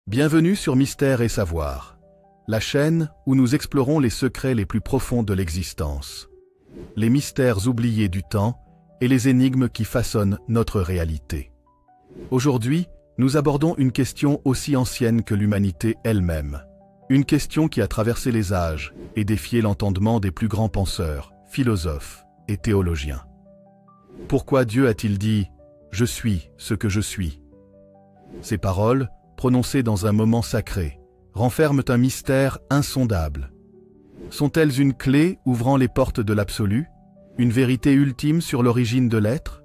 Bienvenue sur Mystère et Savoir, la chaîne où nous explorons les secrets les plus profonds de l'existence, les mystères oubliés du temps et les énigmes qui façonnent notre réalité. Aujourd'hui, nous abordons une question aussi ancienne que l'humanité elle-même. Une question qui a traversé les âges et défié l'entendement des plus grands penseurs, philosophes et théologiens. Pourquoi Dieu a-t-il dit « Je suis ce que je suis » ? Ces paroles, prononcées dans un moment sacré, renferment un mystère insondable. Sont-elles une clé ouvrant les portes de l'absolu, une vérité ultime sur l'origine de l'être,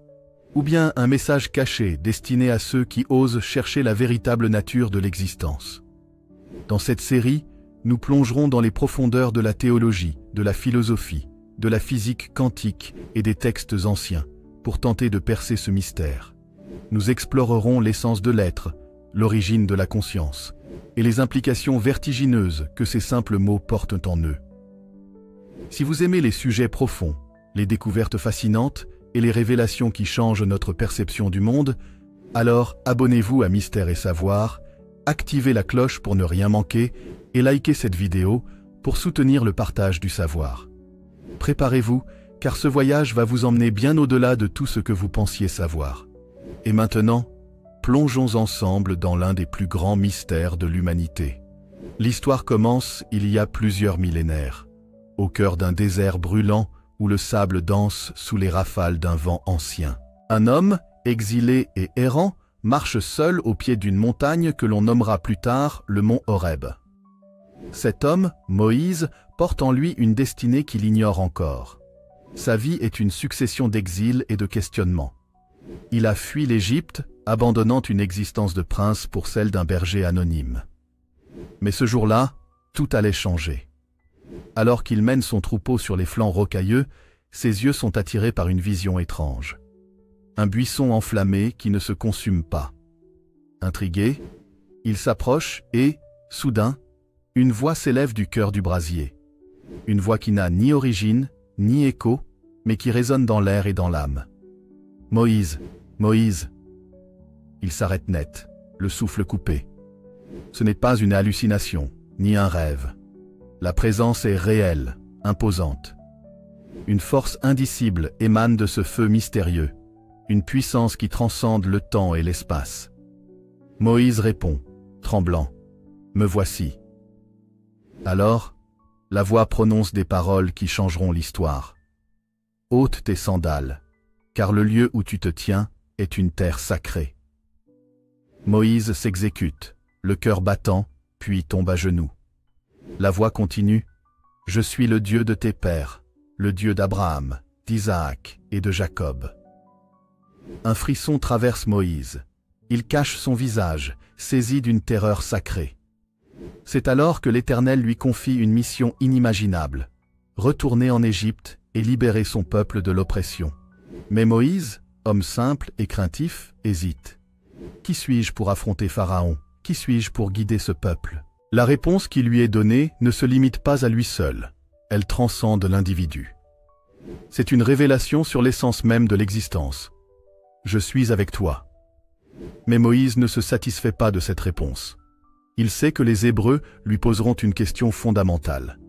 ou bien un message caché destiné à ceux qui osent chercher la véritable nature de l'existence? Dans cette série, nous plongerons dans les profondeurs de la théologie, de la philosophie, de la physique quantique et des textes anciens, pour tenter de percer ce mystère. Nous explorerons l'essence de l'être, l'origine de la conscience, et les implications vertigineuses que ces simples mots portent en eux. Si vous aimez les sujets profonds, les découvertes fascinantes et les révélations qui changent notre perception du monde, alors abonnez-vous à Mystère et Savoir, activez la cloche pour ne rien manquer et likez cette vidéo pour soutenir le partage du savoir. Préparez-vous, car ce voyage va vous emmener bien au-delà de tout ce que vous pensiez savoir. Et maintenant, plongeons ensemble dans l'un des plus grands mystères de l'humanité. L'histoire commence il y a plusieurs millénaires, au cœur d'un désert brûlant où le sable danse sous les rafales d'un vent ancien. Un homme, exilé et errant, marche seul au pied d'une montagne que l'on nommera plus tard le mont Horeb. Cet homme, Moïse, porte en lui une destinée qu'il ignore encore. Sa vie est une succession d'exils et de questionnements. Il a fui l'Égypte, abandonnant une existence de prince pour celle d'un berger anonyme. Mais ce jour-là, tout allait changer. Alors qu'il mène son troupeau sur les flancs rocailleux, ses yeux sont attirés par une vision étrange. Un buisson enflammé qui ne se consume pas. Intrigué, il s'approche et, soudain, une voix s'élève du cœur du brasier. Une voix qui n'a ni origine, ni écho, mais qui résonne dans l'air et dans l'âme. « Moïse, Moïse !» Il s'arrête net, le souffle coupé. Ce n'est pas une hallucination, ni un rêve. La présence est réelle, imposante. Une force indicible émane de ce feu mystérieux, une puissance qui transcende le temps et l'espace. Moïse répond, tremblant, « Me voici !» Alors, la voix prononce des paroles qui changeront l'histoire. « Ôte tes sandales, car le lieu où tu te tiens est une terre sacrée. » Moïse s'exécute, le cœur battant, puis tombe à genoux. La voix continue, « Je suis le Dieu de tes pères, le Dieu d'Abraham, d'Isaac et de Jacob. » Un frisson traverse Moïse. Il cache son visage, saisi d'une terreur sacrée. C'est alors que l'Éternel lui confie une mission inimaginable, retourner en Égypte et libérer son peuple de l'oppression. Mais Moïse, homme simple et craintif, hésite. Qui suis-je pour affronter Pharaon? Qui suis-je pour guider ce peuple? La réponse qui lui est donnée ne se limite pas à lui seul. Elle transcende l'individu. C'est une révélation sur l'essence même de l'existence. Je suis avec toi. Mais Moïse ne se satisfait pas de cette réponse. Il sait que les Hébreux lui poseront une question fondamentale.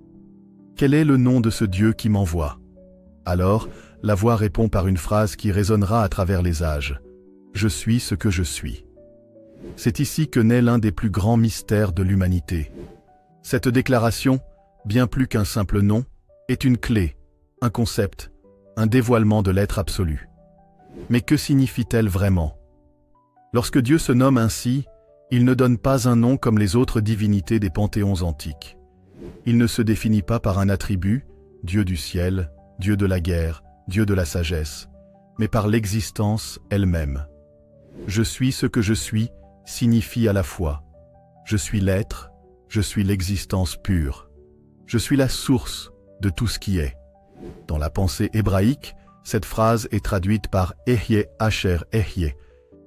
Quel est le nom de ce Dieu qui m'envoie? Alors, la voix répond par une phrase qui résonnera à travers les âges. Je suis ce que je suis. C'est ici que naît l'un des plus grands mystères de l'humanité. Cette déclaration, bien plus qu'un simple nom, est une clé, un concept, un dévoilement de l'être absolu. Mais que signifie-t-elle vraiment? Lorsque Dieu se nomme ainsi, il ne donne pas un nom comme les autres divinités des panthéons antiques. Il ne se définit pas par un attribut, Dieu du ciel, Dieu de la guerre, Dieu de la sagesse, mais par l'existence elle-même. Je suis ce que je suis signifie à la fois je suis l'être, je suis l'existence pure, je suis la source de tout ce qui est. Dans la pensée hébraïque, cette phrase est traduite par Ehyeh Asher Ehyeh,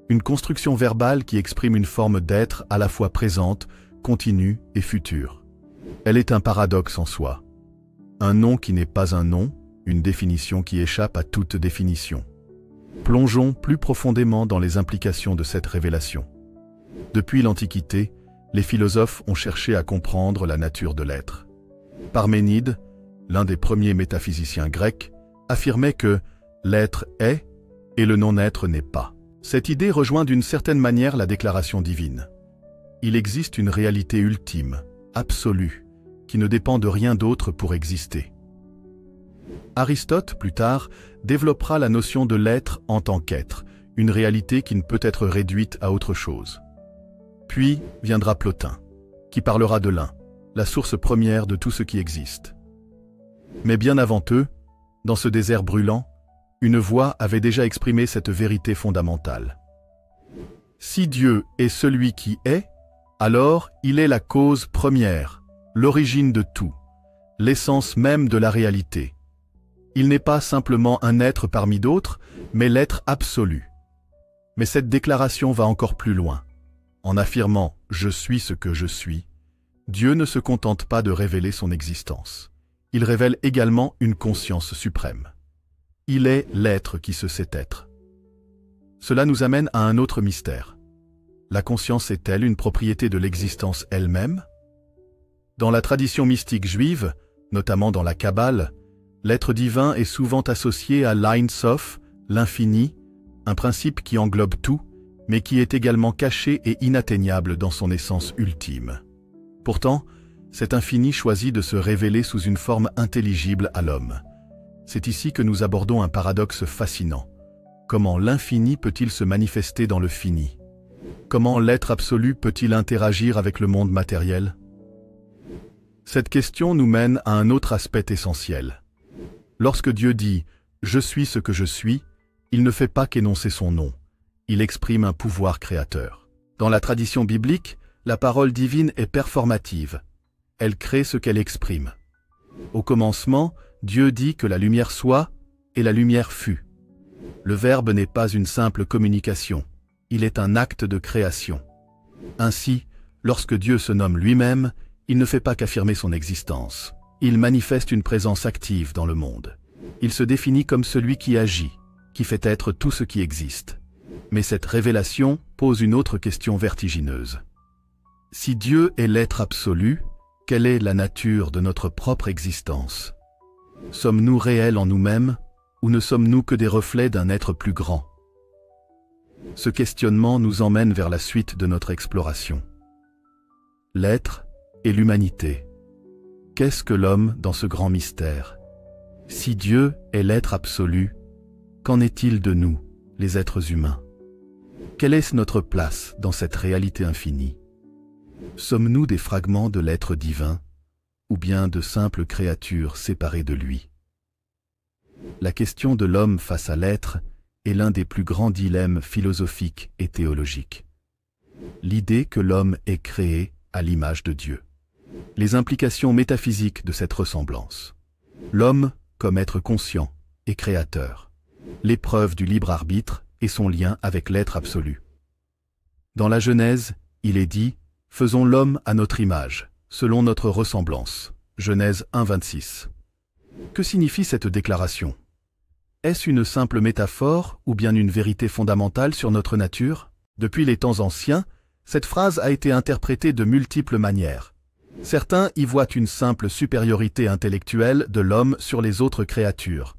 une construction verbale qui exprime une forme d'être à la fois présente, continue et future. Elle est un paradoxe en soi. Un nom qui n'est pas un nom, une définition qui échappe à toute définition. Plongeons plus profondément dans les implications de cette révélation. Depuis l'Antiquité, les philosophes ont cherché à comprendre la nature de l'être. Parménide, l'un des premiers métaphysiciens grecs, affirmait que l'être est et le non-être n'est pas. Cette idée rejoint d'une certaine manière la déclaration divine. Il existe une réalité ultime, absolue, qui ne dépend de rien d'autre pour exister. Aristote, plus tard, développera la notion de l'être en tant qu'être, une réalité qui ne peut être réduite à autre chose. Puis viendra Plotin, qui parlera de l'un, la source première de tout ce qui existe. Mais bien avant eux, dans ce désert brûlant, une voix avait déjà exprimé cette vérité fondamentale. Si Dieu est celui qui est, alors il est la cause première, l'origine de tout, l'essence même de la réalité. Il n'est pas simplement un être parmi d'autres, mais l'être absolu. Mais cette déclaration va encore plus loin. En affirmant « je suis ce que je suis », Dieu ne se contente pas de révéler son existence. Il révèle également une conscience suprême. Il est l'être qui se sait être. Cela nous amène à un autre mystère. La conscience est-elle une propriété de l'existence elle-même? Dans la tradition mystique juive, notamment dans la Kabbale, l'être divin est souvent associé à l'Ein Sof, l'infini, un principe qui englobe tout, mais qui est également caché et inatteignable dans son essence ultime. Pourtant, cet infini choisit de se révéler sous une forme intelligible à l'homme. C'est ici que nous abordons un paradoxe fascinant. Comment l'infini peut-il se manifester dans le fini? Comment l'être absolu peut-il interagir avec le monde matériel? Cette question nous mène à un autre aspect essentiel. Lorsque Dieu dit « Je suis ce que je suis », il ne fait pas qu'énoncer son nom. Il exprime un pouvoir créateur. Dans la tradition biblique, la parole divine est performative. Elle crée ce qu'elle exprime. Au commencement, Dieu dit que la lumière soit, et la lumière fut. Le Verbe n'est pas une simple communication, il est un acte de création. Ainsi, lorsque Dieu se nomme lui-même, il ne fait pas qu'affirmer son existence. Il manifeste une présence active dans le monde. Il se définit comme celui qui agit, qui fait être tout ce qui existe. Mais cette révélation pose une autre question vertigineuse. Si Dieu est l'être absolu, quelle est la nature de notre propre existence? Sommes-nous réels en nous-mêmes, ou ne sommes-nous que des reflets d'un être plus grand? Ce questionnement nous emmène vers la suite de notre exploration. L'être et l'humanité. Qu'est-ce que l'homme dans ce grand mystère? Si Dieu est l'être absolu, qu'en est-il de nous, les êtres humains? Quelle est notre place dans cette réalité infinie? Sommes-nous des fragments de l'être divin, ou bien de simples créatures séparées de lui? La question de l'homme face à l'être est l'un des plus grands dilemmes philosophiques et théologiques. L'idée que l'homme est créé à l'image de Dieu. Les implications métaphysiques de cette ressemblance. L'homme comme être conscient et créateur. L'épreuve du libre arbitre et son lien avec l'être absolu. Dans la Genèse, il est dit « Faisons l'homme à notre image, selon notre ressemblance ». Genèse 1,26. Que signifie cette déclaration? Est-ce une simple métaphore ou bien une vérité fondamentale sur notre nature? Depuis les temps anciens, cette phrase a été interprétée de multiples manières. Certains y voient une simple supériorité intellectuelle de l'homme sur les autres créatures.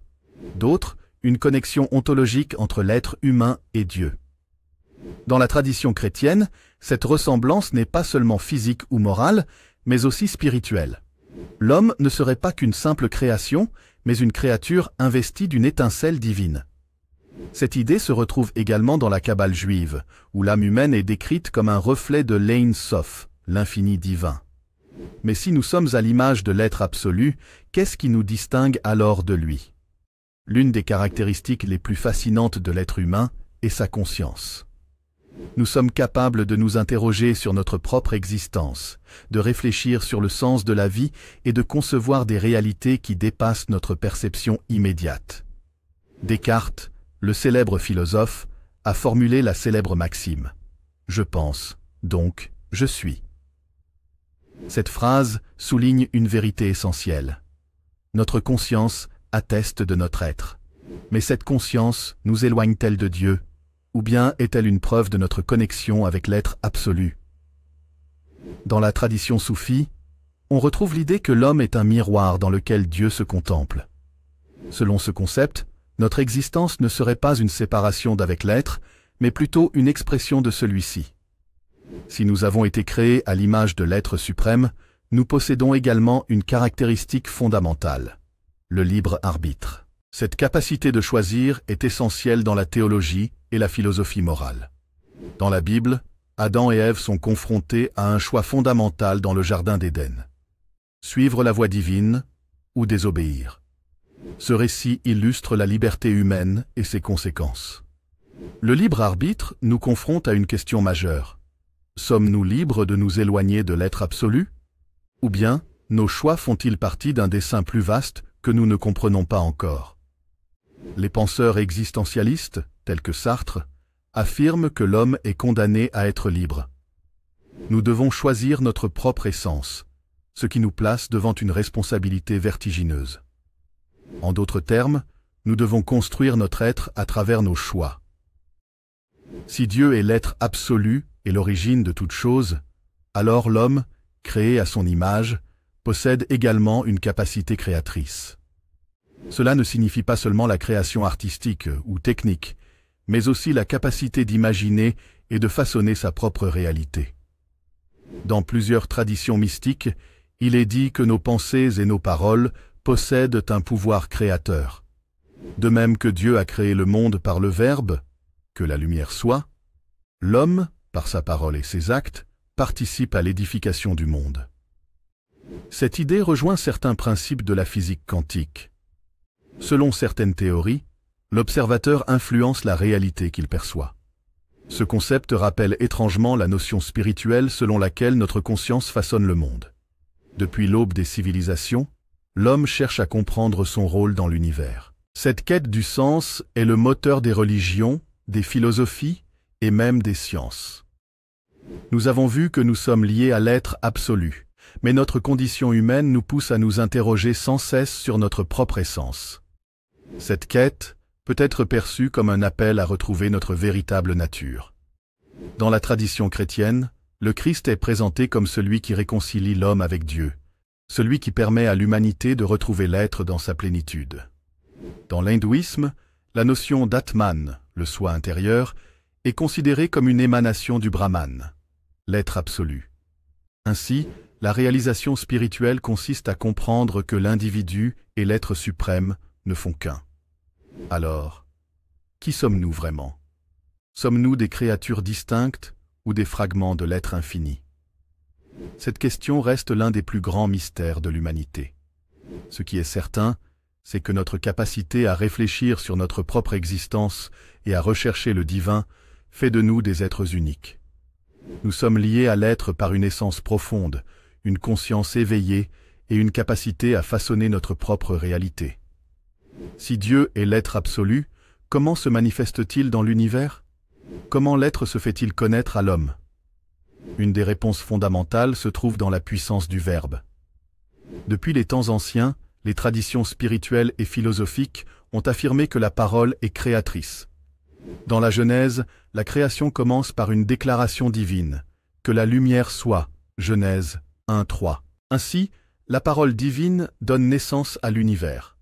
D'autres, une connexion ontologique entre l'être humain et Dieu. Dans la tradition chrétienne, cette ressemblance n'est pas seulement physique ou morale, mais aussi spirituelle. L'homme ne serait pas qu'une simple création, mais une créature investie d'une étincelle divine. Cette idée se retrouve également dans la Kabbale juive, où l'âme humaine est décrite comme un reflet de l'Ein Sof, l'infini divin. Mais si nous sommes à l'image de l'être absolu, qu'est-ce qui nous distingue alors de lui? L'une des caractéristiques les plus fascinantes de l'être humain est sa conscience. Nous sommes capables de nous interroger sur notre propre existence, de réfléchir sur le sens de la vie et de concevoir des réalités qui dépassent notre perception immédiate. Descartes, le célèbre philosophe, a formulé la célèbre maxime « Je pense, donc je suis ». Cette phrase souligne une vérité essentielle. Notre conscience atteste de notre être. Mais cette conscience nous éloigne-t-elle de Dieu? Ou bien est-elle une preuve de notre connexion avec l'être absolu? Dans la tradition soufie, on retrouve l'idée que l'homme est un miroir dans lequel Dieu se contemple. Selon ce concept, notre existence ne serait pas une séparation d'avec l'être, mais plutôt une expression de celui-ci. Si nous avons été créés à l'image de l'être suprême, nous possédons également une caractéristique fondamentale, le libre arbitre. Cette capacité de choisir est essentielle dans la théologie et la philosophie morale. Dans la Bible, Adam et Ève sont confrontés à un choix fondamental dans le jardin d'Éden. Suivre la voie divine ou désobéir. Ce récit illustre la liberté humaine et ses conséquences. Le libre arbitre nous confronte à une question majeure. Sommes-nous libres de nous éloigner de l'être absolu? Ou bien, nos choix font-ils partie d'un dessein plus vaste que nous ne comprenons pas encore? Les penseurs existentialistes, tels que Sartre, affirment que l'homme est condamné à être libre. Nous devons choisir notre propre essence, ce qui nous place devant une responsabilité vertigineuse. En d'autres termes, nous devons construire notre être à travers nos choix. Si Dieu est l'être absolu et l'origine de toute chose, alors l'homme, créé à son image, possède également une capacité créatrice. Cela ne signifie pas seulement la création artistique ou technique, mais aussi la capacité d'imaginer et de façonner sa propre réalité. Dans plusieurs traditions mystiques, il est dit que nos pensées et nos paroles possèdent un pouvoir créateur. De même que Dieu a créé le monde par le Verbe, que la lumière soit, l'homme, par sa parole et ses actes, participe à l'édification du monde. Cette idée rejoint certains principes de la physique quantique. Selon certaines théories, l'observateur influence la réalité qu'il perçoit. Ce concept rappelle étrangement la notion spirituelle selon laquelle notre conscience façonne le monde. Depuis l'aube des civilisations, l'homme cherche à comprendre son rôle dans l'univers. Cette quête du sens est le moteur des religions, des philosophies et même des sciences. Nous avons vu que nous sommes liés à l'être absolu, mais notre condition humaine nous pousse à nous interroger sans cesse sur notre propre essence. Cette quête peut être perçue comme un appel à retrouver notre véritable nature. Dans la tradition chrétienne, le Christ est présenté comme celui qui réconcilie l'homme avec Dieu, celui qui permet à l'humanité de retrouver l'être dans sa plénitude. Dans l'hindouisme, la notion d'Atman, le soi intérieur, est considérée comme une émanation du Brahman, l'être absolu. Ainsi, la réalisation spirituelle consiste à comprendre que l'individu et l'être suprême ne font qu'un. Alors, qui sommes-nous vraiment? Sommes-nous des créatures distinctes ou des fragments de l'être infini? Cette question reste l'un des plus grands mystères de l'humanité. Ce qui est certain, c'est que notre capacité à réfléchir sur notre propre existence et à rechercher le divin fait de nous des êtres uniques. Nous sommes liés à l'être par une essence profonde, une conscience éveillée et une capacité à façonner notre propre réalité. Si Dieu est l'être absolu, comment se manifeste-t-il dans l'univers? Comment l'être se fait-il connaître à l'homme? Une des réponses fondamentales se trouve dans la puissance du Verbe. Depuis les temps anciens, les traditions spirituelles et philosophiques ont affirmé que la parole est créatrice. Dans la Genèse, la création commence par une déclaration divine, que la lumière soit, Genèse 1:3. Ainsi, la parole divine donne naissance à l'univers.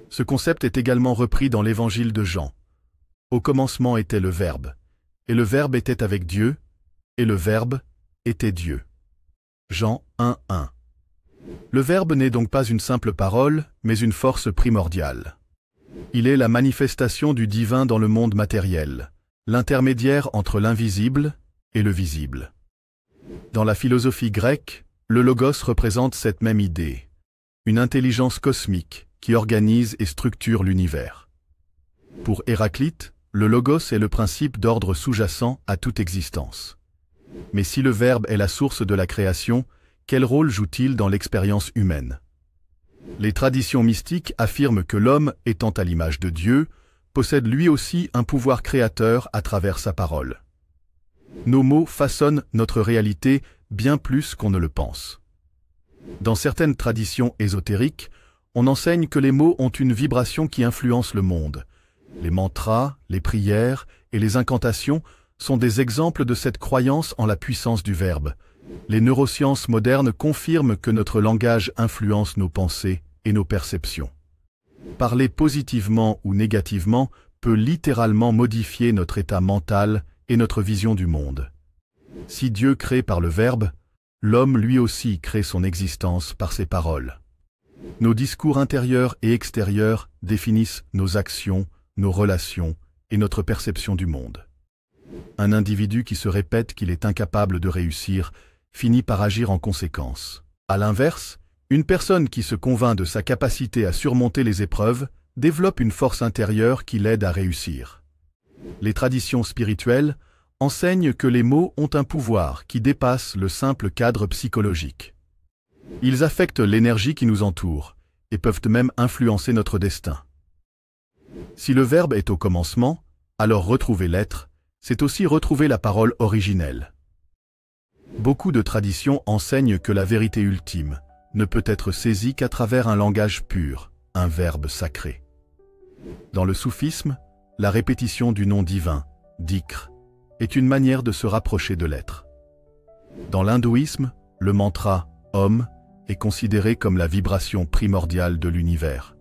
Ce concept est également repris dans l'évangile de Jean. Au commencement était le Verbe, et le Verbe était avec Dieu, et le Verbe était Dieu. Jean 1:1. Le Verbe n'est donc pas une simple parole, mais une force primordiale. Il est la manifestation du divin dans le monde matériel, l'intermédiaire entre l'invisible et le visible. Dans la philosophie grecque, le logos représente cette même idée, une intelligence cosmique qui organise et structure l'univers. Pour Héraclite, le logos est le principe d'ordre sous-jacent à toute existence. Mais si le Verbe est la source de la création, quel rôle joue-t-il dans l'expérience humaine? Les traditions mystiques affirment que l'homme, étant à l'image de Dieu, possède lui aussi un pouvoir créateur à travers sa parole. Nos mots façonnent notre réalité bien plus qu'on ne le pense. Dans certaines traditions ésotériques, on enseigne que les mots ont une vibration qui influence le monde. Les mantras, les prières et les incantations sont des exemples de cette croyance en la puissance du Verbe, Les neurosciences modernes confirment que notre langage influence nos pensées et nos perceptions. Parler positivement ou négativement peut littéralement modifier notre état mental et notre vision du monde. Si Dieu crée par le Verbe, l'homme lui aussi crée son existence par ses paroles. Nos discours intérieurs et extérieurs définissent nos actions, nos relations et notre perception du monde. Un individu qui se répète qu'il est incapable de réussir finit par agir en conséquence. À l'inverse, une personne qui se convainc de sa capacité à surmonter les épreuves développe une force intérieure qui l'aide à réussir. Les traditions spirituelles enseignent que les mots ont un pouvoir qui dépasse le simple cadre psychologique. Ils affectent l'énergie qui nous entoure et peuvent même influencer notre destin. Si le Verbe est au commencement, alors retrouver l'être, c'est aussi retrouver la parole originelle. Beaucoup de traditions enseignent que la vérité ultime ne peut être saisie qu'à travers un langage pur, un verbe sacré. Dans le soufisme, la répétition du nom divin, dhikr, est une manière de se rapprocher de l'être. Dans l'hindouisme, le mantra « Om » est considéré comme la vibration primordiale de l'univers.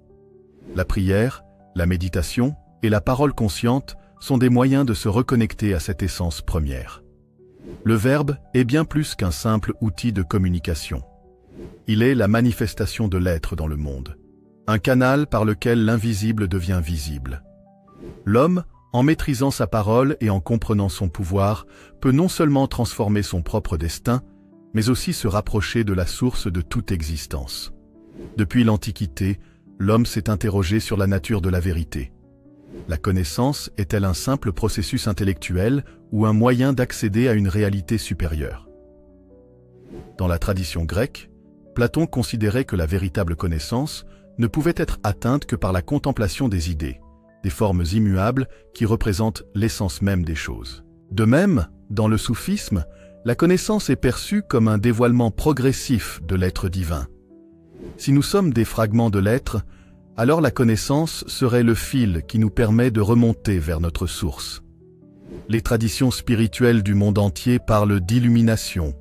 La prière, la méditation et la parole consciente sont des moyens de se reconnecter à cette essence première. Le verbe est bien plus qu'un simple outil de communication. Il est la manifestation de l'être dans le monde, un canal par lequel l'invisible devient visible. L'homme, en maîtrisant sa parole et en comprenant son pouvoir, peut non seulement transformer son propre destin, mais aussi se rapprocher de la source de toute existence. Depuis l'Antiquité, l'homme s'est interrogé sur la nature de la vérité. La connaissance est-elle un simple processus intellectuel ou un moyen d'accéder à une réalité supérieure? Dans la tradition grecque, Platon considérait que la véritable connaissance ne pouvait être atteinte que par la contemplation des idées, des formes immuables qui représentent l'essence même des choses. De même, dans le soufisme, la connaissance est perçue comme un dévoilement progressif de l'être divin. Si nous sommes des fragments de l'être, alors la connaissance serait le fil qui nous permet de remonter vers notre source. Les traditions spirituelles du monde entier parlent d'illumination,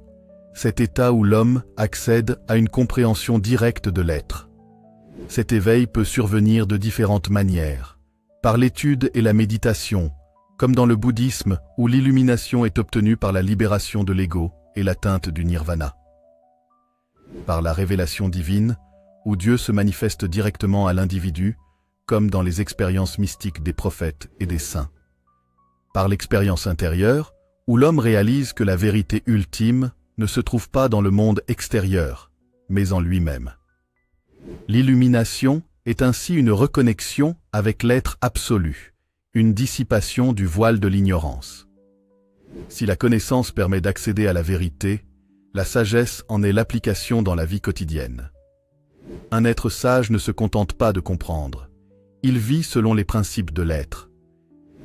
cet état où l'homme accède à une compréhension directe de l'être. Cet éveil peut survenir de différentes manières, par l'étude et la méditation, comme dans le bouddhisme où l'illumination est obtenue par la libération de l'ego et l'atteinte du nirvana. Par la révélation divine, où Dieu se manifeste directement à l'individu, comme dans les expériences mystiques des prophètes et des saints. Par l'expérience intérieure, où l'homme réalise que la vérité ultime ne se trouve pas dans le monde extérieur, mais en lui-même. L'illumination est ainsi une reconnexion avec l'être absolu, une dissipation du voile de l'ignorance. Si la connaissance permet d'accéder à la vérité, la sagesse en est l'application dans la vie quotidienne. Un être sage ne se contente pas de comprendre. Il vit selon les principes de l'être.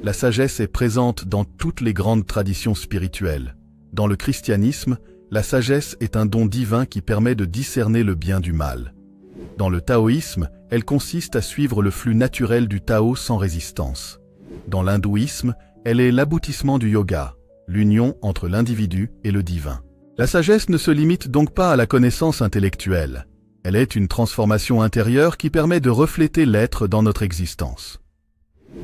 La sagesse est présente dans toutes les grandes traditions spirituelles. Dans le christianisme, la sagesse est un don divin qui permet de discerner le bien du mal. Dans le taoïsme, elle consiste à suivre le flux naturel du Tao sans résistance. Dans l'hindouisme, elle est l'aboutissement du yoga, l'union entre l'individu et le divin. La sagesse ne se limite donc pas à la connaissance intellectuelle. Elle est une transformation intérieure qui permet de refléter l'être dans notre existence.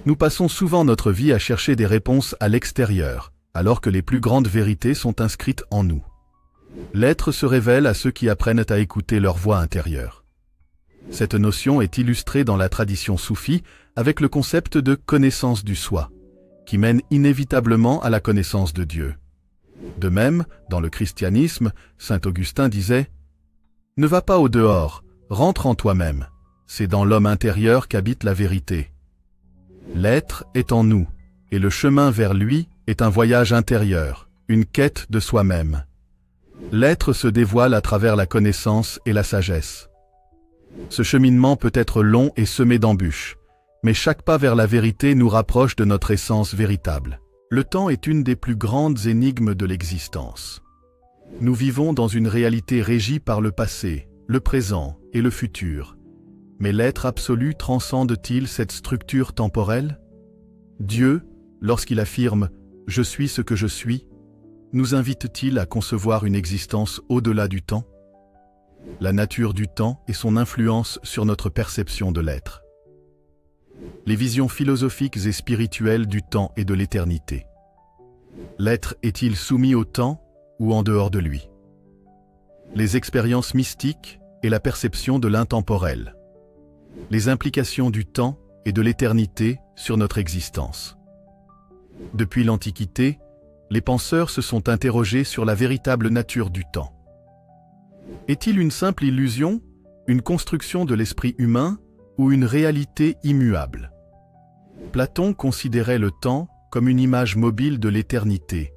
Nous passons souvent notre vie à chercher des réponses à l'extérieur, alors que les plus grandes vérités sont inscrites en nous. L'être se révèle à ceux qui apprennent à écouter leur voix intérieure. Cette notion est illustrée dans la tradition soufie avec le concept de connaissance du soi, qui mène inévitablement à la connaissance de Dieu. De même, dans le christianisme, saint Augustin disait « Ne va pas au dehors, rentre en toi-même. C'est dans l'homme intérieur qu'habite la vérité. L'être est en nous, et le chemin vers lui est un voyage intérieur, une quête de soi-même. L'être se dévoile à travers la connaissance et la sagesse. Ce cheminement peut être long et semé d'embûches, mais chaque pas vers la vérité nous rapproche de notre essence véritable. Le temps est une des plus grandes énigmes de l'existence. Nous vivons dans une réalité régie par le passé, le présent et le futur. Mais l'être absolu transcende-t-il cette structure temporelle? Dieu, lorsqu'il affirme « Je suis ce que je suis », nous invite-t-il à concevoir une existence au-delà du temps? La nature du temps et son influence sur notre perception de l'être. Les visions philosophiques et spirituelles du temps et de l'éternité. L'être est-il soumis au temps ou en dehors de lui? Les expériences mystiques et la perception de l'intemporel. Les implications du temps et de l'éternité sur notre existence. Depuis l'Antiquité, les penseurs se sont interrogés sur la véritable nature du temps. Est-il une simple illusion, une construction de l'esprit humain ou une réalité immuable? Platon considérait le temps comme une image mobile de l'éternité,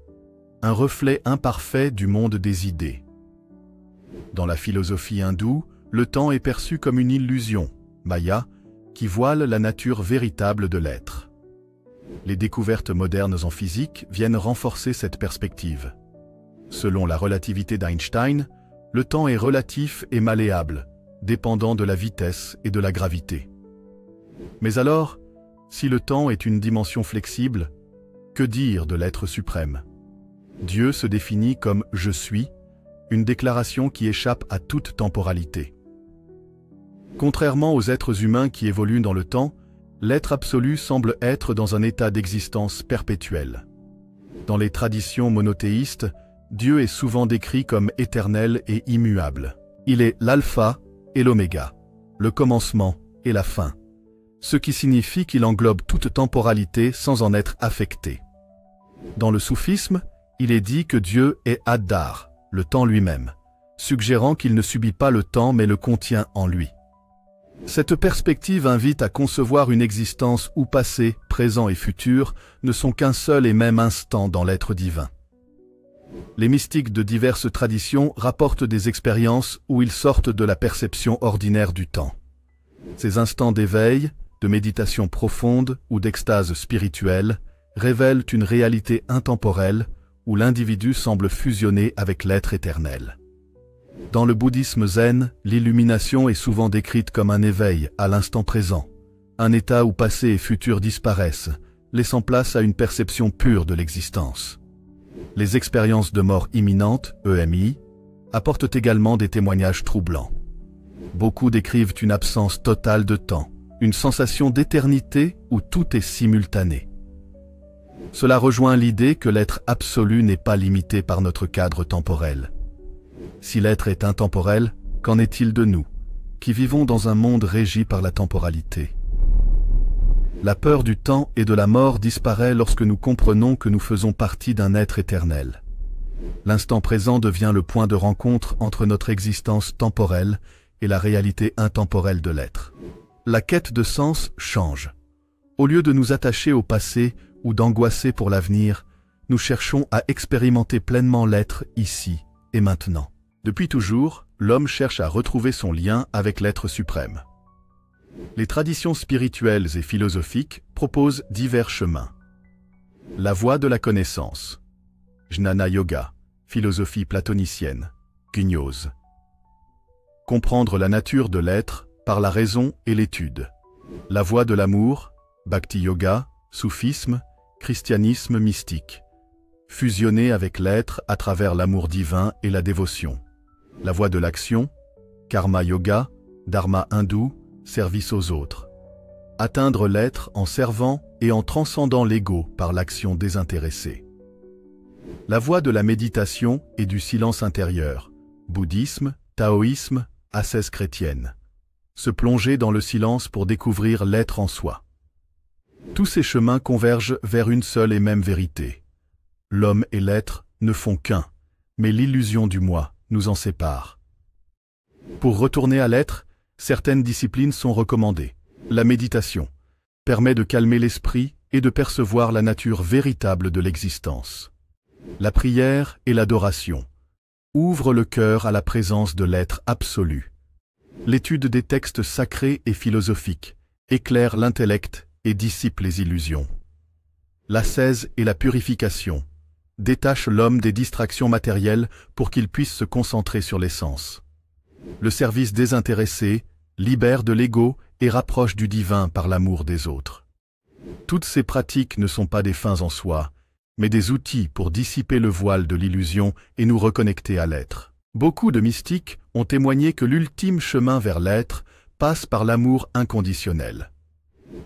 un reflet imparfait du monde des idées. Dans la philosophie hindoue, le temps est perçu comme une illusion, maya, qui voile la nature véritable de l'être. Les découvertes modernes en physique viennent renforcer cette perspective. Selon la relativité d'Einstein, le temps est relatif et malléable, dépendant de la vitesse et de la gravité. Mais alors, si le temps est une dimension flexible, que dire de l'être suprême? Dieu se définit comme « Je suis », une déclaration qui échappe à toute temporalité. Contrairement aux êtres humains qui évoluent dans le temps, l'être absolu semble être dans un état d'existence perpétuelle. Dans les traditions monothéistes, Dieu est souvent décrit comme éternel et immuable. Il est l'alpha et l'oméga, le commencement et la fin, ce qui signifie qu'il englobe toute temporalité sans en être affecté. Dans le soufisme, il est dit que Dieu est Ad-Dar, le temps lui-même, suggérant qu'il ne subit pas le temps mais le contient en lui. Cette perspective invite à concevoir une existence où passé, présent et futur ne sont qu'un seul et même instant dans l'être divin. Les mystiques de diverses traditions rapportent des expériences où ils sortent de la perception ordinaire du temps. Ces instants d'éveil, de méditation profonde ou d'extase spirituelle révèlent une réalité intemporelle où l'individu semble fusionner avec l'être éternel. Dans le bouddhisme zen, l'illumination est souvent décrite comme un éveil à l'instant présent, un état où passé et futur disparaissent, laissant place à une perception pure de l'existence. Les expériences de mort imminente, EMI, apportent également des témoignages troublants. Beaucoup décrivent une absence totale de temps, une sensation d'éternité où tout est simultané. Cela rejoint l'idée que l'être absolu n'est pas limité par notre cadre temporel. Si l'être est intemporel, qu'en est-il de nous, qui vivons dans un monde régi par la temporalité? La peur du temps et de la mort disparaît lorsque nous comprenons que nous faisons partie d'un être éternel. L'instant présent devient le point de rencontre entre notre existence temporelle et la réalité intemporelle de l'être. La quête de sens change. Au lieu de nous attacher au passé ou d'angoisser pour l'avenir, nous cherchons à expérimenter pleinement l'être ici et maintenant. Depuis toujours, l'homme cherche à retrouver son lien avec l'être suprême. Les traditions spirituelles et philosophiques proposent divers chemins. La voie de la connaissance. Jnana Yoga, philosophie platonicienne, gnose. Comprendre la nature de l'être par la raison et l'étude. La voie de l'amour, Bhakti Yoga, soufisme, christianisme mystique. Fusionner avec l'être à travers l'amour divin et la dévotion. La voie de l'action, Karma Yoga, Dharma hindou, service aux autres. Atteindre l'être en servant et en transcendant l'ego par l'action désintéressée. La voie de la méditation et du silence intérieur, bouddhisme, taoïsme, ascèse chrétienne. Se plonger dans le silence pour découvrir l'être en soi. Tous ces chemins convergent vers une seule et même vérité. L'homme et l'être ne font qu'un, mais l'illusion du moi nous en sépare. Pour retourner à l'être, certaines disciplines sont recommandées. La méditation permet de calmer l'esprit et de percevoir la nature véritable de l'existence. La prière et l'adoration ouvrent le cœur à la présence de l'être absolu. L'étude des textes sacrés et philosophiques éclaire l'intellect et dissipe les illusions. L'ascèse et la purification détachent l'homme des distractions matérielles pour qu'il puisse se concentrer sur l'essence. Le service désintéressé libère de l'ego et rapproche du divin par l'amour des autres. Toutes ces pratiques ne sont pas des fins en soi, mais des outils pour dissiper le voile de l'illusion et nous reconnecter à l'être. Beaucoup de mystiques ont témoigné que l'ultime chemin vers l'être passe par l'amour inconditionnel.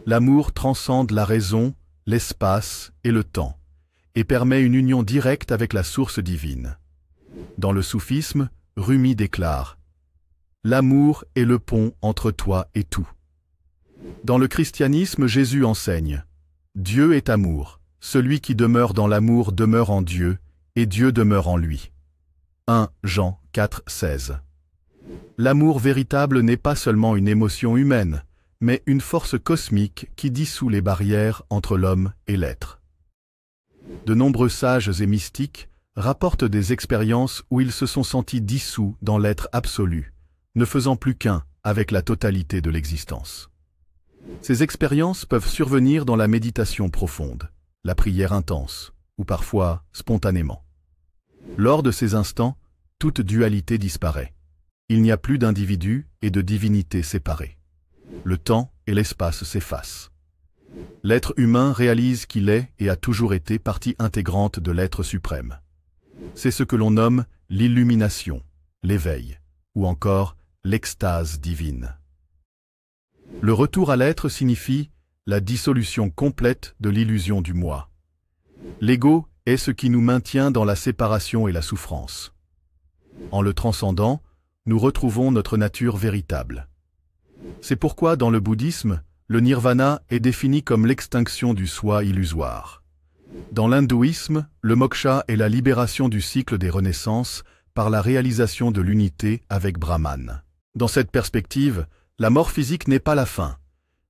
L'amour transcende la raison, l'espace et le temps, et permet une union directe avec la source divine. Dans le soufisme, Rumi déclare « L'amour est le pont entre toi et tout ». Dans le christianisme, Jésus enseigne « Dieu est amour, celui qui demeure dans l'amour demeure en Dieu, et Dieu demeure en lui ». 1 Jean 4, 16. L'amour véritable n'est pas seulement une émotion humaine, mais une force cosmique qui dissout les barrières entre l'homme et l'être. De nombreux sages et mystiques rapportent des expériences où ils se sont sentis dissous dans l'être absolu, ne faisant plus qu'un avec la totalité de l'existence. Ces expériences peuvent survenir dans la méditation profonde, la prière intense, ou parfois spontanément. Lors de ces instants, toute dualité disparaît. Il n'y a plus d'individu et de divinité séparés. Le temps et l'espace s'effacent. L'être humain réalise qu'il est et a toujours été partie intégrante de l'être suprême. C'est ce que l'on nomme l'illumination, l'éveil, ou encore l'extase divine. Le retour à l'être signifie la dissolution complète de l'illusion du moi. L'ego est ce qui nous maintient dans la séparation et la souffrance. En le transcendant, nous retrouvons notre nature véritable. C'est pourquoi dans le bouddhisme, le nirvana est défini comme l'extinction du soi illusoire. Dans l'hindouisme, le moksha est la libération du cycle des renaissances par la réalisation de l'unité avec Brahman. Dans cette perspective, la mort physique n'est pas la fin,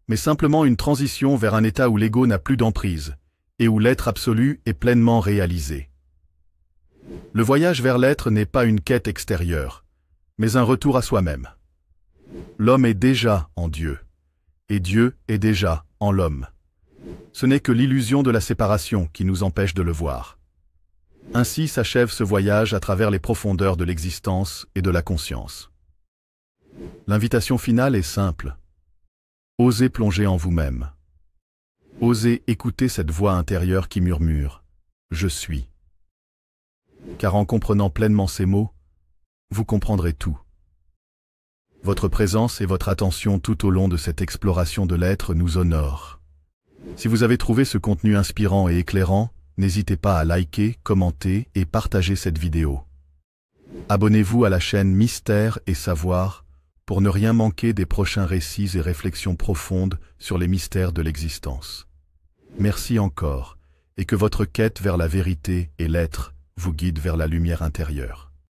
mais simplement une transition vers un état où l'ego n'a plus d'emprise et où l'être absolu est pleinement réalisé. Le voyage vers l'être n'est pas une quête extérieure, mais un retour à soi-même. L'homme est déjà en Dieu, et Dieu est déjà en l'homme. Ce n'est que l'illusion de la séparation qui nous empêche de le voir. Ainsi s'achève ce voyage à travers les profondeurs de l'existence et de la conscience. L'invitation finale est simple. Osez plonger en vous-même. Osez écouter cette voix intérieure qui murmure « Je suis ». Car en comprenant pleinement ces mots, vous comprendrez tout. Votre présence et votre attention tout au long de cette exploration de l'être nous honorent. Si vous avez trouvé ce contenu inspirant et éclairant, n'hésitez pas à liker, commenter et partager cette vidéo. Abonnez-vous à la chaîne Mystère et Savoir pour ne rien manquer des prochains récits et réflexions profondes sur les mystères de l'existence. Merci encore, et que votre quête vers la vérité et l'être vous guide vers la lumière intérieure.